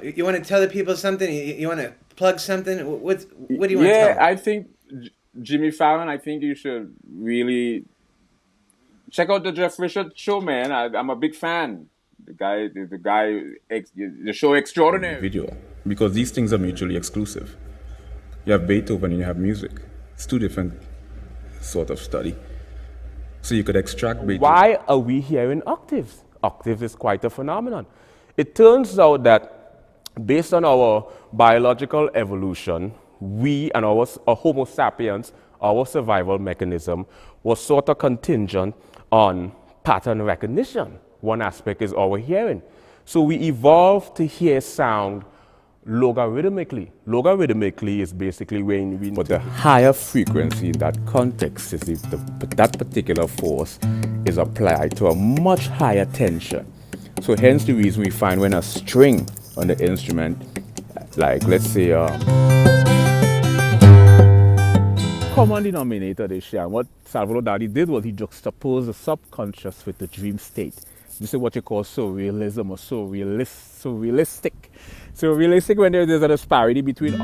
You want to tell the people something? You want to plug something? What do you want to tell Yeah, them? I think Jimmy Fallon, I think you should really check out the Jeff Richard show, man. I'm a big fan. The show Extraordinary. Video, because these things are mutually exclusive. You have Beethoven and you have music. It's two different sort of study. So you could extract Beethoven. Why are we hearing octaves? Octaves is quite a phenomenon. It turns out that based on our biological evolution, we and our Homo sapiens, our survival mechanism, was sort of contingent on pattern recognition. One aspect is our hearing. So we evolved to hear sound logarithmically. Logarithmically is basically when we... But the higher frequency in that context is if that particular force is applied to a much higher tension. So hence the reason we find when a string on the instrument, like let's say common denominator they share. What Salvador Dali did was he juxtaposed the subconscious with the dream state. This is what you call surrealism or surrealistic. So realistic when there's a disparity between